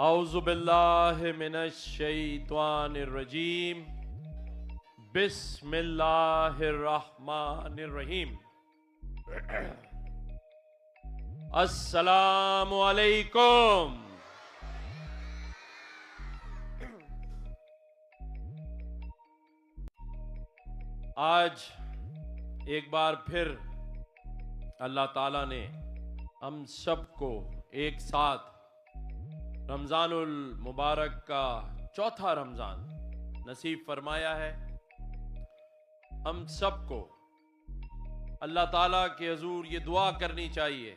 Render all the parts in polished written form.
औज़ु बिल्लाहि मिनश शैतानिर रजीम। बिस्मिल्लाहिर रहमानिर रहीम। अस्सलामु अलैकुम। आज एक बार फिर अल्लाह ताला ने हम सबको एक साथ रमजानुल मुबारक का चौथा रमजान नसीब फरमाया है। हम सबको अल्लाह ताला के हुज़ूर ये दुआ करनी चाहिए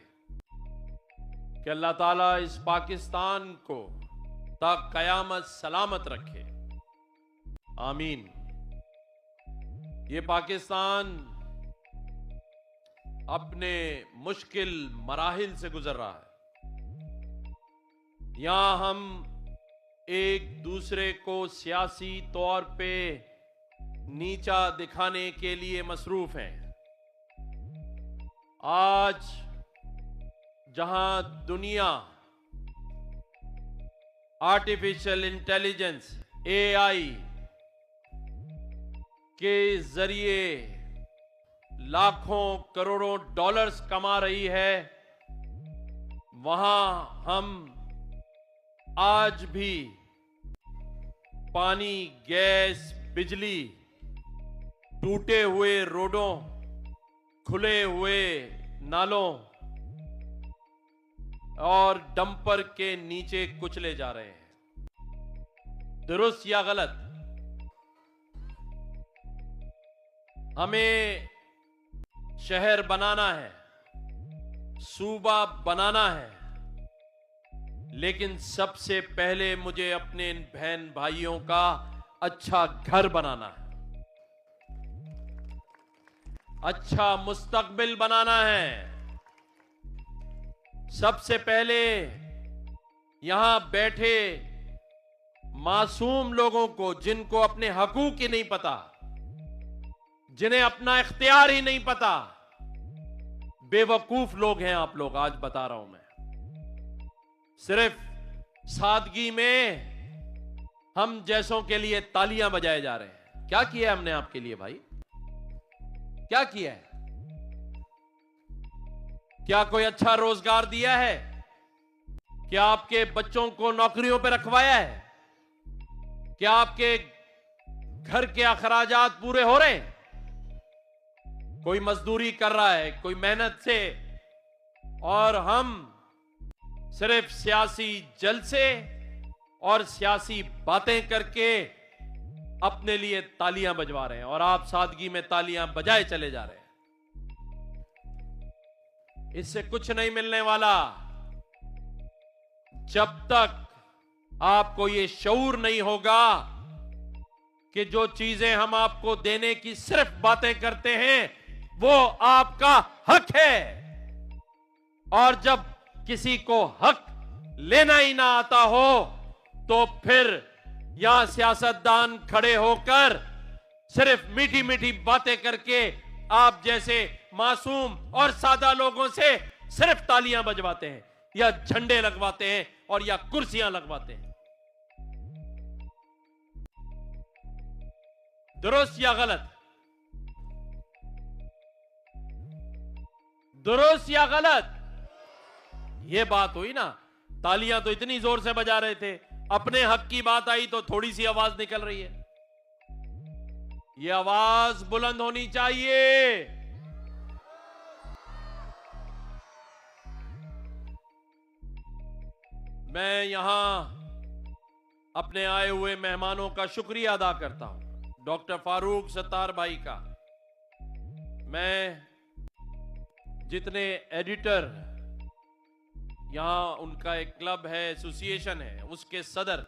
कि अल्लाह ताला इस पाकिस्तान को ता क़यामत सलामत रखे। आमीन। ये पाकिस्तान अपने मुश्किल मराहिल से गुजर रहा है। यहां हम एक दूसरे को सियासी तौर पे नीचा दिखाने के लिए मसरूफ हैं। आज जहां दुनिया आर्टिफिशियल इंटेलिजेंस AI के जरिए लाखों करोड़ों डॉलर्स कमा रही है, वहां हम आज भी पानी, गैस, बिजली, टूटे हुए रोडों, खुले हुए नालों और डंपर के नीचे कुचले जा रहे हैं। दुरुस्त या गलत? हमें शहर बनाना है, सूबा बनाना है, लेकिन सबसे पहले मुझे अपने इन बहन भाइयों का अच्छा घर बनाना है, अच्छा मुस्तकबिल बनाना है। सबसे पहले यहां बैठे मासूम लोगों को, जिनको अपने हकूक ही नहीं पता, जिन्हें अपना इख्तियार ही नहीं पता, बेवकूफ लोग हैं आप लोग। आज बता रहा हूं मैं, सिर्फ सादगी में हम जैसों के लिए तालियां बजाए जा रहे हैं। क्या किया है हमने आपके लिए भाई? क्या किया है? क्या कोई अच्छा रोजगार दिया है? क्या आपके बच्चों को नौकरियों पर रखवाया है? क्या आपके घर के अखराजात पूरे हो रहे हैं? कोई मजदूरी कर रहा है, कोई मेहनत से, और हम सिर्फ सियासी जलसे और सियासी बातें करके अपने लिए तालियां बजवा रहे हैं, और आप सादगी में तालियां बजाए चले जा रहे हैं। इससे कुछ नहीं मिलने वाला जब तक आपको ये शऊर नहीं होगा कि जो चीजें हम आपको देने की सिर्फ बातें करते हैं वो आपका हक है, और जब किसी को हक लेना ही ना आता हो तो फिर यहां सियासतदान खड़े होकर सिर्फ मीठी मीठी बातें करके आप जैसे मासूम और सादा लोगों से सिर्फ तालियां बजवाते हैं, या झंडे लगवाते हैं, और या कुर्सियां लगवाते हैं। दुरुस्त या गलत? दुरुस्त या गलत? ये बात हुई ना। तालियां तो इतनी जोर से बजा रहे थे, अपने हक की बात आई तो थोड़ी सी आवाज निकल रही है। ये आवाज बुलंद होनी चाहिए। मैं यहां अपने आए हुए मेहमानों का शुक्रिया अदा करता हूं। डॉक्टर फारूक सत्तार भाई का, मैं जितने एडिटर, यहां उनका एक क्लब है, एसोसिएशन है, उसके सदर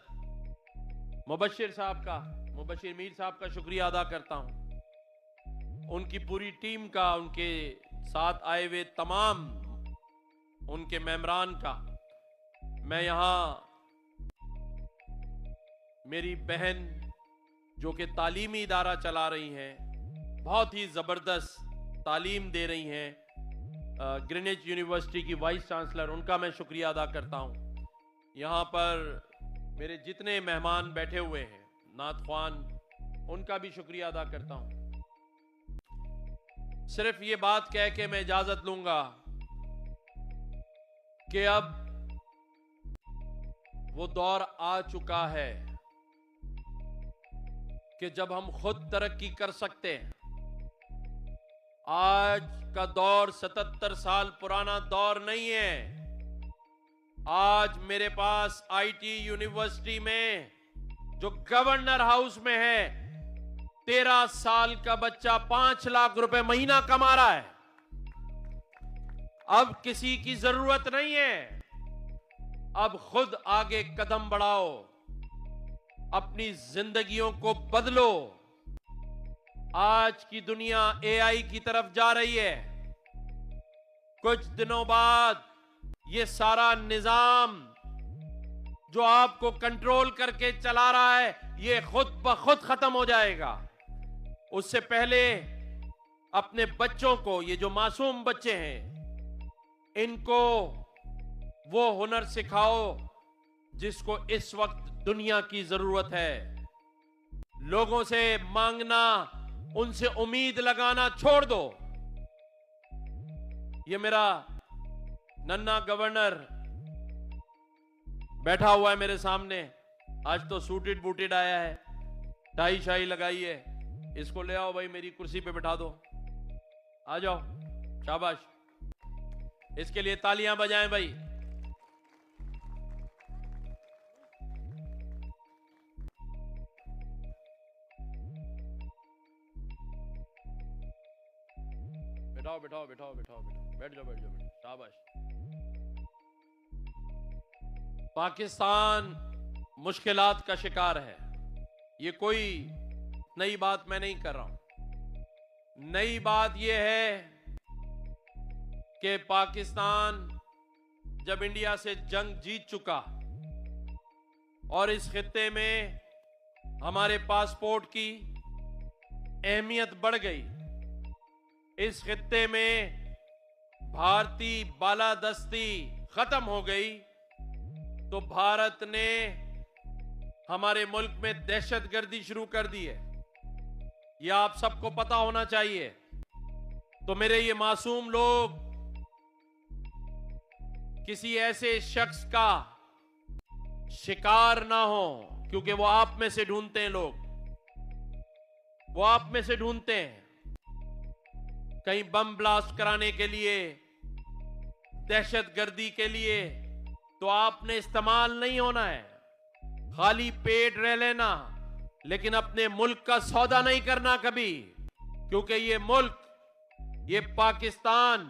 मुबशिर साहब का, मुबशिर मीर साहब का शुक्रिया अदा करता हूं। उनकी पूरी टीम का, उनके साथ आए हुए तमाम उनके मेंबरान का। मैं यहां मेरी बहन जो कि तालीमी इदारा चला रही हैं, बहुत ही जबरदस्त तालीम दे रही हैं, ग्रीनिच यूनिवर्सिटी की वाइस चांसलर, उनका मैं शुक्रिया अदा करता हूं। यहां पर मेरे जितने मेहमान बैठे हुए हैं, नात ख्वान, उनका भी शुक्रिया अदा करता हूं। सिर्फ ये बात कह के मैं इजाजत लूंगा कि अब वो दौर आ चुका है कि जब हम खुद तरक्की कर सकते हैं। आज का दौर 77 साल पुराना दौर नहीं है। आज मेरे पास आईटी यूनिवर्सिटी में जो गवर्नर हाउस में है, 13 साल का बच्चा 5 लाख रुपए महीना कमा रहा है। अब किसी की जरूरत नहीं है। अब खुद आगे कदम बढ़ाओ, अपनी जिंदगियों को बदलो। आज की दुनिया एआई की तरफ जा रही है। कुछ दिनों बाद ये सारा निजाम जो आपको कंट्रोल करके चला रहा है, ये खुद ब खुद खत्म हो जाएगा। उससे पहले अपने बच्चों को, ये जो मासूम बच्चे हैं, इनको वो हुनर सिखाओ जिसको इस वक्त दुनिया की जरूरत है। लोगों से मांगना, उनसे उम्मीद लगाना छोड़ दो। ये मेरा नन्हा गवर्नर बैठा हुआ है मेरे सामने। आज तो सूटेड बूटेड आया है, टाई शाई लगाई है। इसको ले आओ भाई, मेरी कुर्सी पे बैठा दो। आ जाओ, शाबाश। इसके लिए तालियां बजाएं भाई। बैठाओ बैठाओ बैठाओ बैठाओ बैठाओ, बैठ जाओ बैठ जाओ, शाबाश। पाकिस्तान मुश्किलात का शिकार है। ये कोई नई बात मैं नहीं कर रहा हूं। नई बात यह है कि पाकिस्तान जब इंडिया से जंग जीत चुका और इस खित्ते में हमारे पासपोर्ट की अहमियत बढ़ गई, इस खित्ते में भारतीय बालादस्ती खत्म हो गई, तो भारत ने हमारे मुल्क में दहशतगर्दी शुरू कर दी है। यह आप सबको पता होना चाहिए। तो मेरे ये मासूम लोग किसी ऐसे शख्स का शिकार ना हो, क्योंकि वो आप में से ढूंढते हैं। लोग वो आप में से ढूंढते हैं कहीं बम ब्लास्ट कराने के लिए, दहशतगर्दी के लिए। तो आपने इस्तेमाल नहीं होना है। खाली पेट रह लेना, लेकिन अपने मुल्क का सौदा नहीं करना कभी, क्योंकि ये मुल्क, ये पाकिस्तान,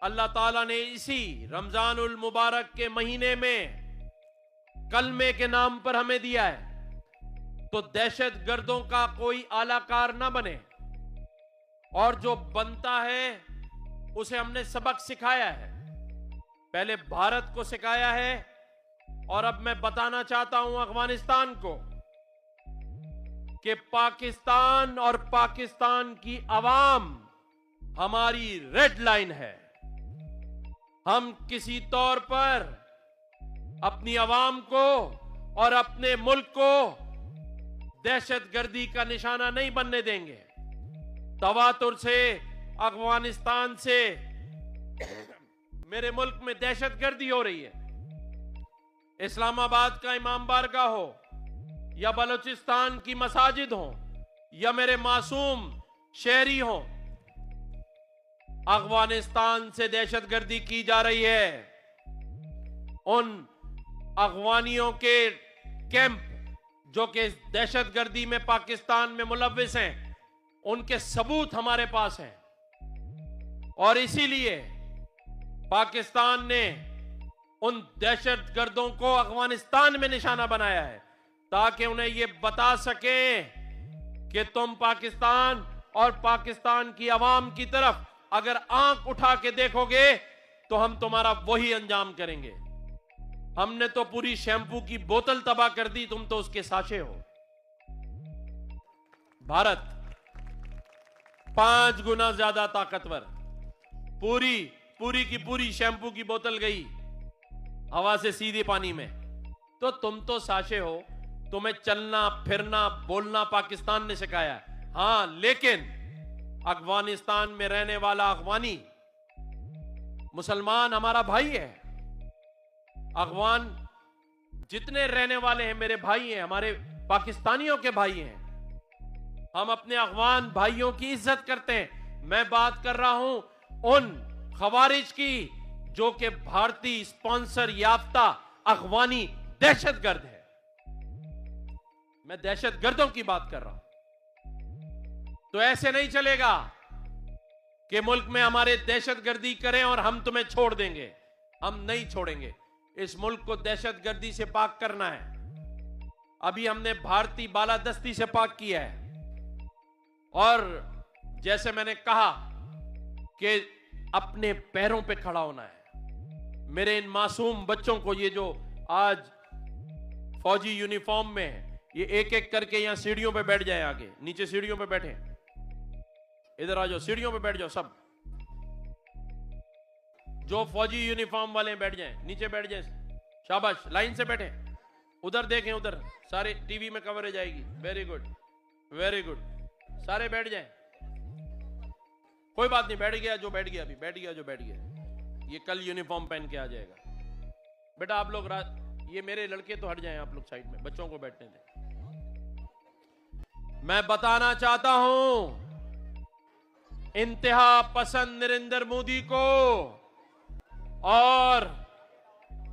अल्लाह ताला ने इसी रमजानुल मुबारक के महीने में कलमे के नाम पर हमें दिया है। तो दहशतगर्दों का कोई आलाकार ना बने, और जो बनता है उसे हमने सबक सिखाया है। पहले भारत को सिखाया है, और अब मैं बताना चाहता हूं अफगानिस्तान को कि पाकिस्तान और पाकिस्तान की आवाम हमारी रेड लाइन है। हम किसी तौर पर अपनी आवाम को और अपने मुल्क को दहशतगर्दी का निशाना नहीं बनने देंगे। तवातुर से, अफगानिस्तान से मेरे मुल्क में दहशतगर्दी हो रही है। इस्लामाबाद का इमाम बारगाह हो, या बलूचिस्तान की मसाजिद हो, या मेरे मासूम शहरी हो, अफगानिस्तान से दहशतगर्दी की जा रही है। उन अफगानियों के कैंप जो कि दहशतगर्दी में पाकिस्तान में मुलव्विस हैं, उनके सबूत हमारे पास हैं। और इसीलिए पाकिस्तान ने उन दहशतगर्दों को अफगानिस्तान में निशाना बनाया है, ताकि उन्हें यह बता सके कि तुम पाकिस्तान और पाकिस्तान की आवाम की तरफ अगर आंख उठा के देखोगे तो हम तुम्हारा वही अंजाम करेंगे। हमने तो पूरी शैम्पू की बोतल तबाह कर दी, तुम तो उसके साशे हो। भारत 5 गुना ज्यादा ताकतवर, पूरी की पूरी शैम्पू की बोतल गई। हवा से सीधे पानी में। तो तुम तो साशे हो, तुम्हें चलना फिरना बोलना पाकिस्तान ने सिखाया है। हां, लेकिन अफगानिस्तान में रहने वाला अफगानी मुसलमान हमारा भाई है। अफगान जितने रहने वाले हैं मेरे भाई हैं, हमारे पाकिस्तानियों के भाई हैं। हम अपने अफगान भाइयों की इज्जत करते हैं। मैं बात कर रहा हूं उन खवारिज की जो कि भारतीय स्पॉन्सर याफ्ता अफगानी दहशतगर्द है। मैं दहशतगर्दों की बात कर रहा हूं। तो ऐसे नहीं चलेगा कि मुल्क में हमारे दहशतगर्दी करें और हम तुम्हें छोड़ देंगे। हम नहीं छोड़ेंगे। इस मुल्क को दहशतगर्दी से पाक करना है। अभी हमने भारतीय बालादस्ती से पाक किया है। और जैसे मैंने कहा कि अपने पैरों पे खड़ा होना है। मेरे इन मासूम बच्चों को, ये जो आज फौजी यूनिफॉर्म में है, ये एक एक करके यहां सीढ़ियों पे बैठ जाए। आगे नीचे सीढ़ियों पे बैठे, इधर आ जाओ, सीढ़ियों पे बैठ जाओ। सब जो फौजी यूनिफॉर्म वाले बैठ जाएं, नीचे बैठ जाएं। शाबाश, लाइन से बैठे। उधर देखें, उधर सारे टीवी में कवरेज आएगी। Very good, very good. सारे बैठ जाएं। कोई बात नहीं, बैठ गया जो बैठ गया, अभी बैठ गया जो बैठ गया, ये कल यूनिफॉर्म पहन के आ जाएगा। बेटा आप लोग ये मेरे लड़के तो हट जाएं, आप लोग साइड में, बच्चों को बैठने दें। मैं बताना चाहता हूं इंतहा पसंद नरेंद्र मोदी को और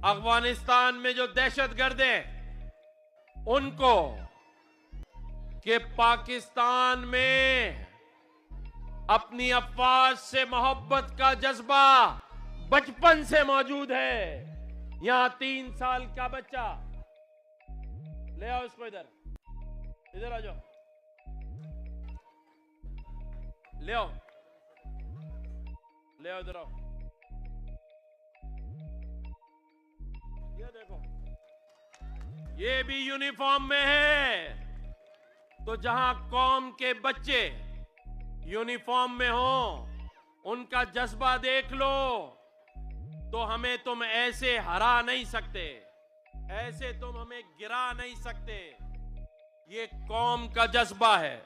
अफगानिस्तान में जो दहशतगर्द हैं उनको कि पाकिस्तान में अपनी अफवाज से मोहब्बत का जज्बा बचपन से मौजूद है। यहां 3 साल का बच्चा, ले आओ इसको इधर, इधर आ जाओ, ले आओ, ले आओ, इधर आओ। ये देखो, ये भी यूनिफॉर्म में है। तो जहां कौम के बच्चे यूनिफॉर्म में हो, उनका जज्बा देख लो। तो हमें तुम ऐसे हरा नहीं सकते, ऐसे तुम हमें गिरा नहीं सकते। ये कौम का जज्बा है,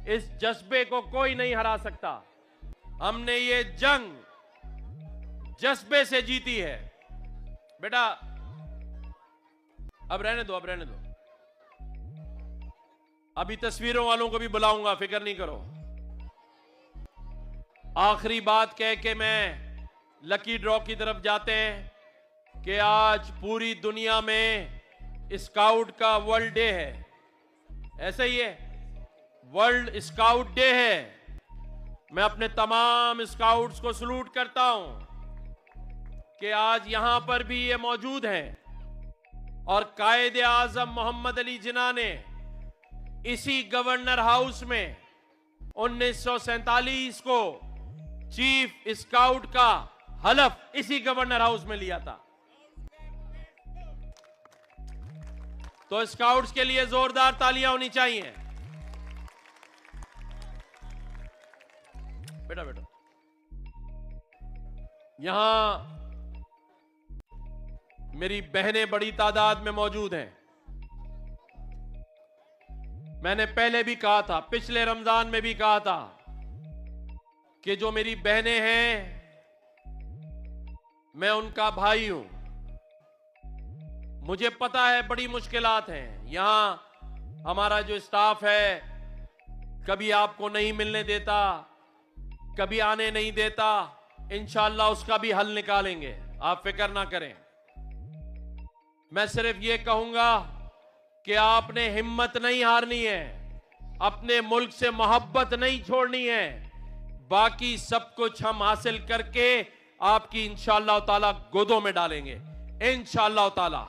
इस जज्बे को कोई नहीं हरा सकता। हमने ये जंग जज्बे से जीती है। बेटा अब रहने दो, अब रहने दो। अभी तस्वीरों वालों को भी बुलाऊंगा, फिक्र नहीं करो। आखिरी बात कह के मैं लकी ड्रॉ की तरफ जाते हैं कि आज पूरी दुनिया में स्काउट का वर्ल्ड डे है। ऐसा ही है, वर्ल्ड स्काउट डे है। मैं अपने तमाम स्काउट्स को सलूट करता हूं कि आज यहां पर भी ये मौजूद हैं। और कायदे आजम मोहम्मद अली जिन्ना ने इसी गवर्नर हाउस में 1947 को चीफ स्काउट का हलफ इसी गवर्नर हाउस में लिया था। तो स्काउट्स के लिए जोरदार तालियां होनी चाहिए। बेटा बेटा, यहां मेरी बहनें बड़ी तादाद में मौजूद हैं। मैंने पहले भी कहा था, पिछले रमजान में भी कहा था कि जो मेरी बहनें हैं मैं उनका भाई हूं। मुझे पता है बड़ी मुश्किलात हैं। यहां हमारा जो स्टाफ है कभी आपको नहीं मिलने देता, कभी आने नहीं देता। इंशाअल्लाह उसका भी हल निकालेंगे, आप फिक्र ना करें। मैं सिर्फ ये कहूंगा कि आपने हिम्मत नहीं हारनी है, अपने मुल्क से मोहब्बत नहीं छोड़नी है। बाकी सब कुछ हम हासिल करके आपकी इंशाअल्लाह ताला गोदों में डालेंगे, इंशाअल्लाह ताला।